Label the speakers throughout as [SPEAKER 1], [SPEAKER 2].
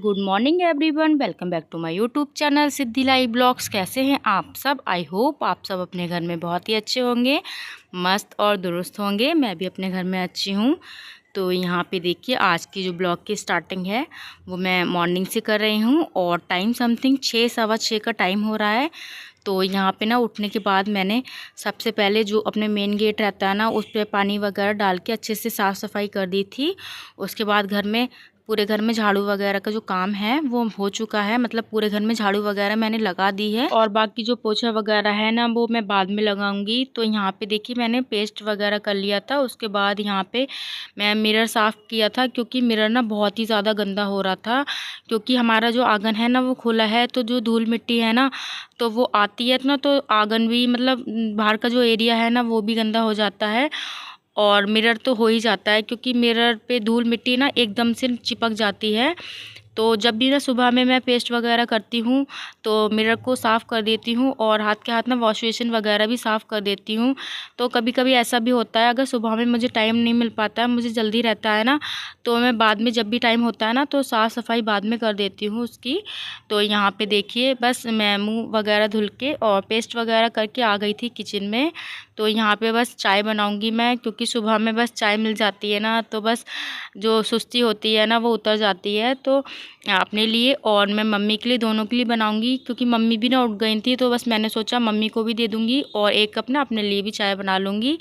[SPEAKER 1] Good morning everyone, welcome back to my YouTube channel Siddhi live blogs. कैसे हैं आप सब? आई होप आप सब अपने घर में बहुत ही अच्छे होंगे, मस्त और दुरुस्त होंगे। मैं भी अपने घर में अच्छी हूँ। तो यहाँ पे देखिए, आज की जो ब्लॉग की स्टार्टिंग है वो मैं मॉर्निंग से कर रही हूँ और टाइम समथिंग 6 सवा 6 का टाइम हो रहा है। तो यहाँ पे ना उठने के बाद मैंने सबसे पहले जो अपने मेन गेट रहता है ना, उस पर पानी वगैरह डाल के अच्छे से साफ़ सफाई कर दी थी। उसके बाद घर में पूरे घर में झाड़ू वगैरह का जो काम है वो हो चुका है, मतलब पूरे घर में झाड़ू वगैरह मैंने लगा दी है और बाकी जो पोछा वगैरह है ना वो मैं बाद में लगाऊंगी। तो यहाँ पे देखिए, मैंने पेस्ट वगैरह कर लिया था। उसके बाद यहाँ पे मैं मिरर साफ़ किया था, क्योंकि मिरर ना बहुत ही ज़्यादा गंदा हो रहा था। क्योंकि हमारा जो आंगन है ना वो खुला है, तो जो धूल मिट्टी है ना तो वो आती है ना, तो आंगन भी मतलब बाहर का जो एरिया है ना वो भी गंदा हो जाता है और मिरर तो हो ही जाता है, क्योंकि मिरर पे धूल मिट्टी ना एकदम से चिपक जाती है। तो जब भी ना सुबह में मैं पेस्ट वगैरह करती हूँ तो मिरर को साफ़ कर देती हूँ और हाथ के हाथ ना वॉश बेसिन वगैरह भी साफ़ कर देती हूँ। तो कभी कभी ऐसा भी होता है, अगर सुबह में मुझे टाइम नहीं मिल पाता है, मुझे जल्दी रहता है ना, तो मैं बाद में जब भी टाइम होता है ना तो साफ़ सफाई बाद में कर देती हूँ उसकी। तो यहाँ पे देखिए, बस मैं मुँह वगैरह धुल के और पेस्ट वगैरह करके आ गई थी किचन में। तो यहाँ पे बस चाय बनाऊँगी मैं, क्योंकि सुबह में बस चाय मिल जाती है ना तो बस जो सुस्ती होती है ना वो उतर जाती है। तो अपने लिए और मैं मम्मी के लिए, दोनों के लिए बनाऊंगी, क्योंकि मम्मी भी ना उठ गई थी। तो बस मैंने सोचा मम्मी को भी दे दूंगी और एक कप ना अपने लिए भी चाय बना लूँगी।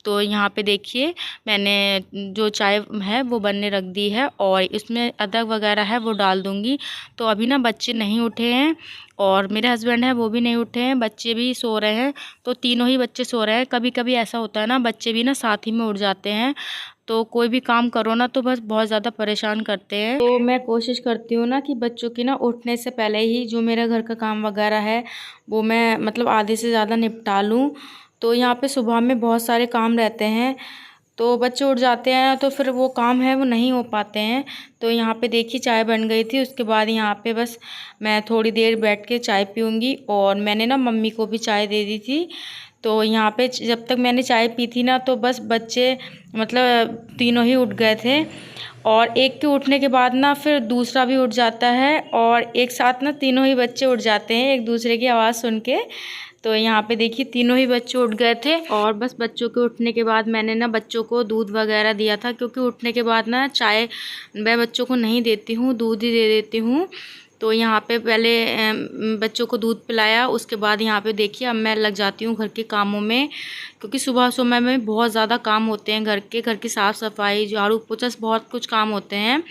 [SPEAKER 1] तो यहाँ पे देखिए, मैंने जो चाय है वो बनने रख दी है और इसमें अदरक वगैरह है वो डाल दूँगी। तो अभी ना बच्चे नहीं उठे हैं और मेरे हस्बैंड हैं वो भी नहीं उठे हैं, बच्चे भी सो रहे हैं। तो तीनों ही बच्चे सो रहे हैं। कभी कभी ऐसा होता है ना, बच्चे भी ना साथ ही में उठ जाते हैं। तो कोई भी काम करो ना तो बस बहुत ज़्यादा परेशान करते हैं। तो मैं कोशिश करती हूँ ना कि बच्चों की ना उठने से पहले ही जो मेरा घर का काम वगैरह है वो मैं मतलब आधे से ज़्यादा निपटा लूँ। तो यहाँ पे सुबह में बहुत सारे काम रहते हैं, तो बच्चे उठ जाते हैं तो फिर वो काम है वो नहीं हो पाते हैं। तो यहाँ पे देखिए, चाय बन गई थी। उसके बाद यहाँ पे बस मैं थोड़ी देर बैठ के चाय पीऊँगी और मैंने ना मम्मी को भी चाय दे दी थी। तो यहाँ पे जब तक मैंने चाय पी थी ना तो बस बच्चे मतलब तीनों ही उठ गए थे और एक के उठने के बाद ना फिर दूसरा भी उठ जाता है और एक साथ ना तीनों ही बच्चे उठ जाते हैं एक दूसरे की आवाज़ सुन के। तो यहाँ पे देखिए, तीनों ही बच्चे उठ गए थे और बस बच्चों के उठने के बाद मैंने ना बच्चों को दूध वगैरह दिया था, क्योंकि उठने के बाद ना चाय मैं बच्चों को नहीं देती हूँ, दूध ही दे देती हूँ। तो यहाँ पे पहले बच्चों को दूध पिलाया। उसके बाद यहाँ पे देखिए, अब मैं लग जाती हूँ घर के कामों में, क्योंकि सुबह सुबह में बहुत ज़्यादा काम होते हैं घर की साफ़ सफाई, झाड़ू पोछा, बहुत कुछ काम होते हैं।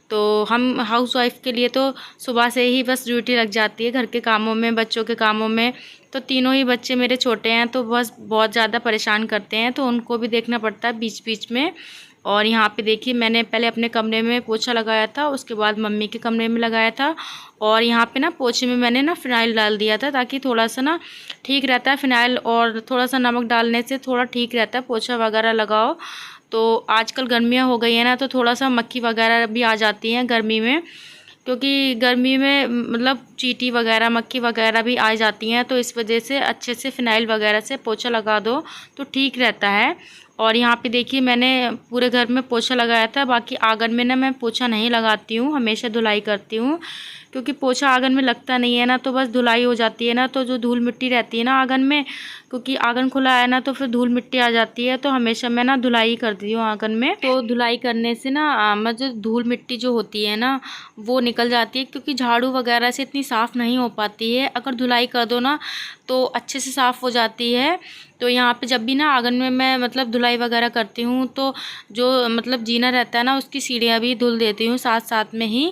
[SPEAKER 1] तो हम हाउस वाइफ के लिए तो सुबह से ही बस ड्यूटी लग जाती है घर के कामों में, बच्चों के कामों में। तो तीनों ही बच्चे मेरे छोटे हैं तो बस बहुत ज़्यादा परेशान करते हैं, तो उनको भी देखना पड़ता है बीच बीच में। और यहाँ पे देखिए, मैंने पहले अपने कमरे में पोछा लगाया था, उसके बाद मम्मी के कमरे में लगाया था और यहाँ पे ना पोछे में मैंने ना फिनाइल डाल दिया था, ताकि थोड़ा सा ना ठीक रहता है फिनाइल और थोड़ा सा नमक डालने से थोड़ा ठीक रहता है पोछा वगैरह लगाओ। तो आजकल गर्मियाँ हो गई हैं ना, तो थोड़ा सा मक्खी वगैरह भी आ जाती हैं गर्मी में, क्योंकि गर्मी में मतलब चींटी वगैरह मक्खी वगैरह भी आ जाती हैं। तो इस वजह से अच्छे से फिनाइल वगैरह से पोछा लगा दो तो ठीक रहता है। और यहाँ पे देखिए, मैंने पूरे घर में पोछा लगाया था। बाकी आंगन में ना मैं पोछा नहीं लगाती हूँ, हमेशा धुलाई करती हूँ, क्योंकि पोछा आंगन में लगता नहीं है ना तो बस धुलाई हो जाती है ना, तो जो धूल मिट्टी रहती है ना आंगन में, क्योंकि आंगन खुला है ना तो फिर धूल मिट्टी आ जाती है। तो हमेशा मैं ना धुलाई करती हूँ आंगन में। तो धुलाई करने से ना मतलब धूल मिट्टी जो होती है ना वो निकल जाती है, क्योंकि झाड़ू वगैरह से इतनी साफ़ नहीं हो पाती है। अगर धुलाई कर दो ना तो अच्छे से साफ़ हो जाती है। तो यहाँ पे जब भी ना आंगन में मैं मतलब धुलाई वगैरह करती हूँ तो जो मतलब जीना रहता है ना उसकी सीढ़ियाँ भी धुल देती हूँ साथ साथ में ही।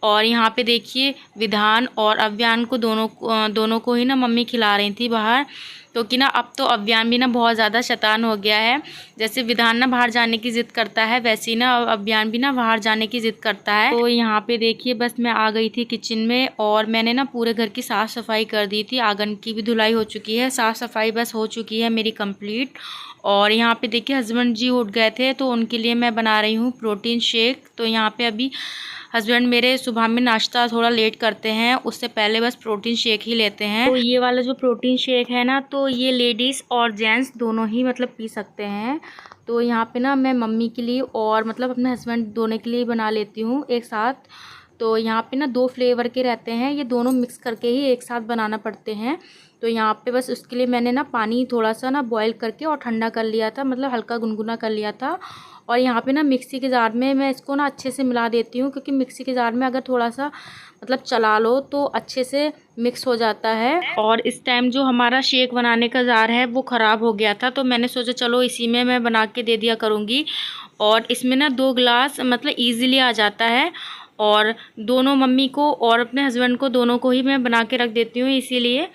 [SPEAKER 1] और यहाँ पे देखिए, विधान और अव्यान को दोनों को ही ना मम्मी खिला रही थी बाहर, क्योंकि ना अब तो अव्यान भी ना बहुत ज़्यादा शैतान हो गया है। जैसे विधान ना बाहर जाने की ज़िद करता है, वैसे ही ना अव्यान भी ना बाहर जाने की ज़िद करता है। तो यहाँ पे देखिए, बस मैं आ गई थी किचन में और मैंने ना पूरे घर की साफ़ सफाई कर दी थी। आंगन की भी धुलाई हो चुकी है, साफ़ सफाई बस हो चुकी है मेरी कंप्लीट। और यहाँ पे देखिए, हस्बैंड जी उठ गए थे तो उनके लिए मैं बना रही हूँ प्रोटीन शेक। तो यहाँ पे अभी हस्बैंड मेरे सुबह में नाश्ता थोड़ा लेट करते हैं, उससे पहले बस प्रोटीन शेक ही लेते हैं। तो ये वाला जो प्रोटीन शेक है ना, तो ये लेडीज़ और जेंट्स दोनों ही मतलब पी सकते हैं। तो यहाँ पे ना मैं मम्मी के लिए और मतलब अपने हस्बैंड दोनों के लिए बना लेती हूँ एक साथ। तो यहाँ पे ना 2 फ्लेवर के रहते हैं, ये दोनों मिक्स करके ही एक साथ बनाना पड़ते हैं। तो यहाँ पे बस उसके लिए मैंने ना पानी थोड़ा सा ना बॉईल करके और ठंडा कर लिया था, मतलब हल्का गुनगुना कर लिया था। और यहाँ पे ना मिक्सी के जार में मैं इसको ना अच्छे से मिला देती हूँ, क्योंकि मिक्सी के जार में अगर थोड़ा सा मतलब चला लो तो अच्छे से मिक्स हो जाता है। और इस टाइम जो हमारा शेक बनाने का जार है वो ख़राब हो गया था, तो मैंने सोचा चलो इसी में मैं बना के दे दिया करूँगी। और इसमें ना 2 गिलास मतलब ईज़िली आ जाता है, और दोनों मम्मी को और अपने हस्बैंड को दोनों को ही मैं बना के रख देती हूँ इसीलिए।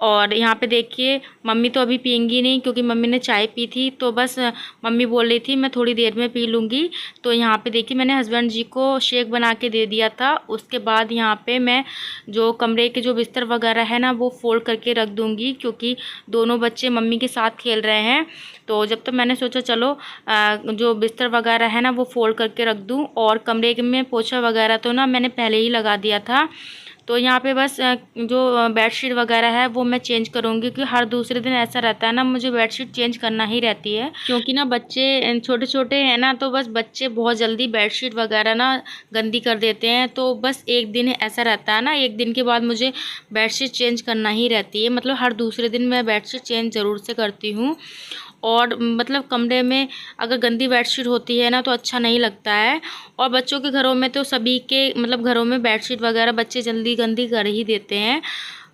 [SPEAKER 1] और यहाँ पे देखिए मम्मी तो अभी पियेंगी नहीं, क्योंकि मम्मी ने चाय पी थी, तो बस मम्मी बोल रही थी मैं थोड़ी देर में पी लूँगी। तो यहाँ पे देखिए मैंने हस्बैंड जी को शेक बना के दे दिया था। उसके बाद यहाँ पे मैं जो कमरे के जो बिस्तर वगैरह है ना वो फ़ोल्ड करके रख दूँगी, क्योंकि दोनों बच्चे मम्मी के साथ खेल रहे हैं। तो जब तक मैंने सोचा चलो जो बिस्तर वगैरह है ना वो फ़ोल्ड करके रख दूँ। और कमरे में पोछा वगैरह तो ना मैंने पहले ही लगा दिया था। तो यहाँ पे बस जो बेडशीट वगैरह है वो मैं चेंज करूँगी, क्योंकि हर दूसरे दिन ऐसा रहता है ना, मुझे बेडशीट चेंज करना ही रहती है। क्योंकि ना बच्चे छोटे छोटे हैं ना, तो बस बच्चे बहुत जल्दी बेडशीट वगैरह ना गंदी कर देते हैं। तो बस एक दिन ऐसा रहता है ना, एक दिन के बाद मुझे बेडशीट चेंज करना ही रहती है, मतलब हर दूसरे दिन मैं बेडशीट चेंज ज़रूर से करती हूँ। और मतलब कमरे में अगर गंदी बेडशीट होती है ना तो अच्छा नहीं लगता है। और बच्चों के घरों में तो सभी के मतलब घरों में बेडशीट वगैरह बच्चे जल्दी गंदी कर ही देते हैं।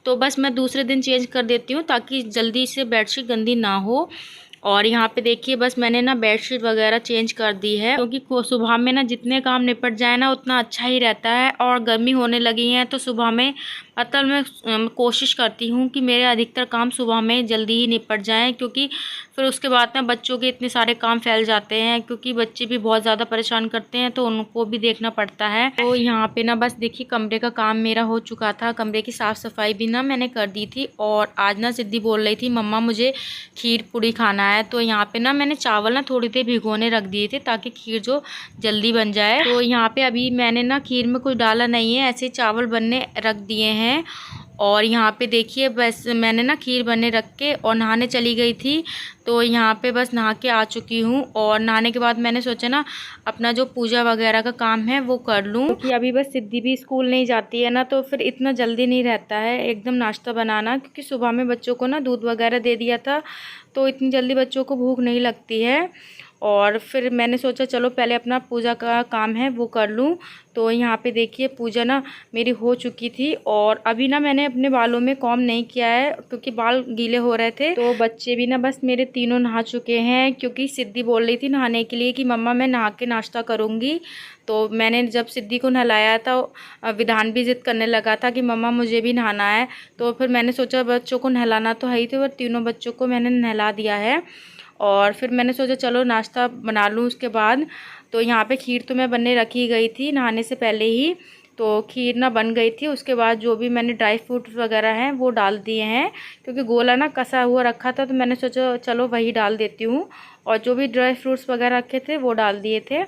[SPEAKER 1] तो बस मैं दूसरे दिन चेंज कर देती हूँ, ताकि जल्दी से बेडशीट गंदी ना हो। और यहाँ पे देखिए बस मैंने ना बेडशीट वगैरह चेंज कर दी है, क्योंकि सुबह में ना जितने काम निपट जाए ना उतना अच्छा ही रहता है। और गर्मी होने लगी है तो सुबह में मतलब मैं कोशिश करती हूँ कि मेरे अधिकतर काम सुबह में जल्दी ही निपट जाएं, क्योंकि फिर उसके बाद ना बच्चों के इतने सारे काम फैल जाते हैं, क्योंकि बच्चे भी बहुत ज़्यादा परेशान करते हैं तो उनको भी देखना पड़ता है। तो यहाँ पे ना बस देखिए कमरे का काम मेरा हो चुका था, कमरे की साफ़ सफाई भी ना मैंने कर दी थी। और आज ना सिद्धि बोल रही थी मम्मा मुझे खीर पूड़ी खाना है, तो यहाँ पे ना मैंने चावल ना थोड़ी देर भिगोने रख दिए थे, ताकि खीर जो जल्दी बन जाए। तो यहाँ पे अभी मैंने ना खीर में कुछ डाला नहीं है, ऐसे चावल बनने रख दिए हैं। और यहाँ पे देखिए बस मैंने ना खीर बनने रख के और नहाने चली गई थी। तो यहाँ पे बस नहा के आ चुकी हूँ। और नहाने के बाद मैंने सोचा ना अपना जो पूजा वगैरह का काम है वो कर लूँ, क्योंकि अभी बस सिद्धि भी स्कूल नहीं जाती है ना, तो फिर इतना जल्दी नहीं रहता है एकदम नाश्ता बनाना, क्योंकि सुबह में बच्चों को ना दूध वगैरह दे दिया था, तो इतनी जल्दी बच्चों को भूख नहीं लगती है। और फिर मैंने सोचा चलो पहले अपना पूजा का काम है वो कर लूँ। तो यहाँ पे देखिए पूजा ना मेरी हो चुकी थी। और अभी ना मैंने अपने बालों में कॉम्ब नहीं किया है, क्योंकि बाल गीले हो रहे थे। तो बच्चे भी ना बस मेरे तीनों नहा चुके हैं, क्योंकि सिद्धि बोल रही थी नहाने के लिए कि मम्मा मैं नहा के नाश्ता करूँगी। तो मैंने जब सिद्धि को नहलाया था, विधान भी ज़िद करने लगा था कि मम्मा मुझे भी नहाना है। तो फिर मैंने सोचा बच्चों को नहलाना तो है ही थे, और तीनों बच्चों को मैंने नहला दिया है। और फिर मैंने सोचा चलो नाश्ता बना लूँ उसके बाद। तो यहाँ पे खीर तो मैं बनने रखी गई थी नहाने से पहले ही, तो खीर ना बन गई थी। उसके बाद जो भी मैंने ड्राई फ्रूट वगैरह हैं वो डाल दिए हैं, क्योंकि गोला ना कसा हुआ रखा था, तो मैंने सोचा चलो वही डाल देती हूँ। और जो भी ड्राई फ्रूट्स वगैरह रखे थे वो डाल दिए थे।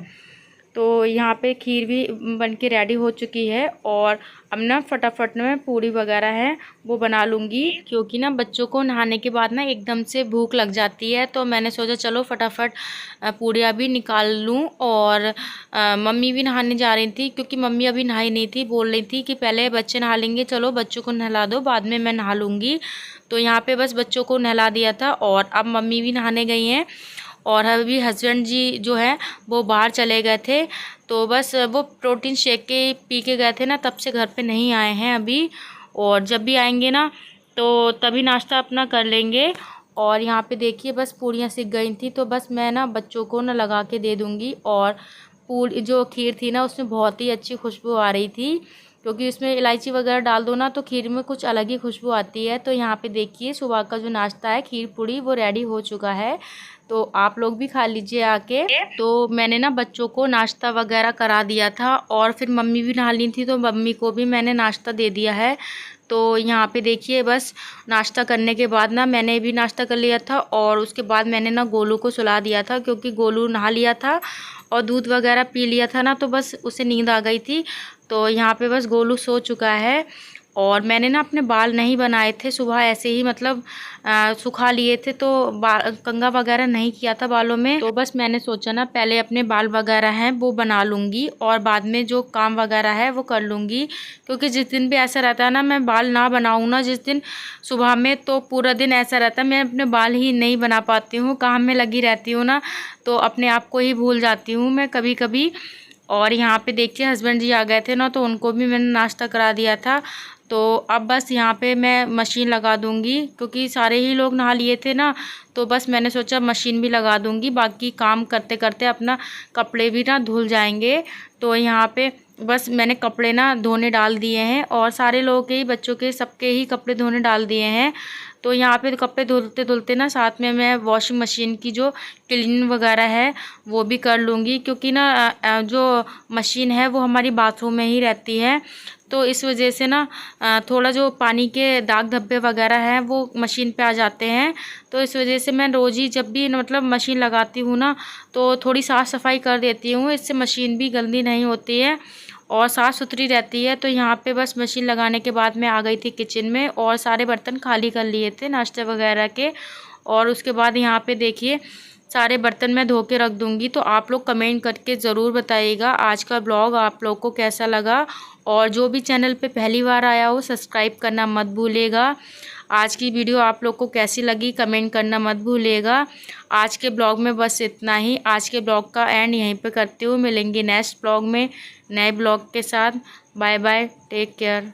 [SPEAKER 1] तो यहाँ पे खीर भी बन के रेडी हो चुकी है। और अब ना फटाफट में पूड़ी वगैरह है वो बना लूँगी, क्योंकि ना बच्चों को नहाने के बाद ना एकदम से भूख लग जाती है। तो मैंने सोचा चलो फटाफट पूड़ियाँ भी निकाल लूँ। और मम्मी भी नहाने जा रही थी, क्योंकि मम्मी अभी नहाई नहीं थी, बोल रही थी कि पहले बच्चे नहा लेंगे, चलो बच्चों को नहला दो बाद में मैं नहा लूँगी। तो यहाँ पे बस बच्चों को नहला दिया था और अब मम्मी भी नहाने गई हैं। और अभी हस्बैंड जी जो है वो बाहर चले गए थे, तो बस वो प्रोटीन शेक के पी के गए थे ना, तब से घर पे नहीं आए हैं अभी। और जब भी आएंगे ना तो तभी नाश्ता अपना कर लेंगे। और यहाँ पे देखिए बस पूड़ियाँ सिक गई थी, तो बस मैं ना बच्चों को ना लगा के दे दूँगी। और पूरी जो खीर थी ना उसमें बहुत ही अच्छी खुशबू आ रही थी, क्योंकि इसमें इलायची वगैरह डाल दो ना तो खीर में कुछ अलग ही खुशबू आती है। तो यहाँ पे देखिए सुबह का जो नाश्ता है खीर पूड़ी वो रेडी हो चुका है, तो आप लोग भी खा लीजिए आके। तो मैंने ना बच्चों को नाश्ता वगैरह करा दिया था, और फिर मम्मी भी नहा ली थी, तो मम्मी को भी मैंने नाश्ता दे दिया है। तो यहाँ पे देखिए बस नाश्ता करने के बाद ना मैंने भी नाश्ता कर लिया था, और उसके बाद मैंने ना गोलू को सुला दिया था, क्योंकि गोलू नहा लिया था और दूध वगैरह पी लिया था ना, तो बस उसे नींद आ गई थी। तो यहाँ पे बस गोलू सो चुका है। और मैंने ना अपने बाल नहीं बनाए थे, सुबह ऐसे ही मतलब सुखा लिए थे, तो कंघा वगैरह नहीं किया था बालों में। तो बस मैंने सोचा ना पहले अपने बाल वगैरह हैं वो बना लूँगी और बाद में जो काम वगैरह है वो कर लूँगी। क्योंकि जिस दिन भी ऐसा रहता है ना मैं बाल ना बनाऊँ ना जिस दिन सुबह में, तो पूरा दिन ऐसा रहता है मैं अपने बाल ही नहीं बना पाती हूँ, काम में लगी रहती हूँ ना, तो अपने आप को ही भूल जाती हूँ मैं कभी कभी। और यहाँ पे देखिए हस्बैंड जी आ गए थे ना, तो उनको भी मैंने नाश्ता करा दिया था। तो अब बस यहाँ पे मैं मशीन लगा दूँगी, क्योंकि सारे ही लोग नहा लिए थे ना, तो बस मैंने सोचा मशीन भी लगा दूँगी, बाकी काम करते करते अपना कपड़े भी ना धुल जाएंगे। तो यहाँ पे बस मैंने कपड़े ना धोने डाल दिए हैं, और सारे लोगों के ही, बच्चों के, सबके ही कपड़े धोने डाल दिए हैं। तो यहाँ पे कपड़े धुलते धुलते ना साथ में मैं वॉशिंग मशीन की जो क्लीन वगैरह है वो भी कर लूँगी, क्योंकि ना जो मशीन है वो हमारी बाथरूम में ही रहती है, तो इस वजह से ना थोड़ा जो पानी के दाग धब्बे वगैरह हैं वो मशीन पे आ जाते हैं। तो इस वजह से मैं रोज़ ही जब भी मतलब मशीन लगाती हूँ ना, तो थोड़ी साफ़ सफाई कर देती हूँ, इससे मशीन भी गंदी नहीं होती है और साफ़ सुथरी रहती है। तो यहाँ पे बस मशीन लगाने के बाद मैं आ गई थी किचन में, और सारे बर्तन खाली कर लिए थे नाश्ते वगैरह के। और उसके बाद यहाँ पे देखिए सारे बर्तन मैं धो के रख दूँगी। तो आप लोग कमेंट करके ज़रूर बताइएगा आज का ब्लॉग आप लोग को कैसा लगा, और जो भी चैनल पे पहली बार आया हो सब्सक्राइब करना मत भूलिएगा। आज की वीडियो आप लोग को कैसी लगी कमेंट करना मत भूलिएगा। आज के ब्लॉग में बस इतना ही, आज के ब्लॉग का एंड यहीं पे करती हूँ। मिलेंगे नेक्स्ट ब्लॉग में नए ब्लॉग के साथ। Bye bye, take care.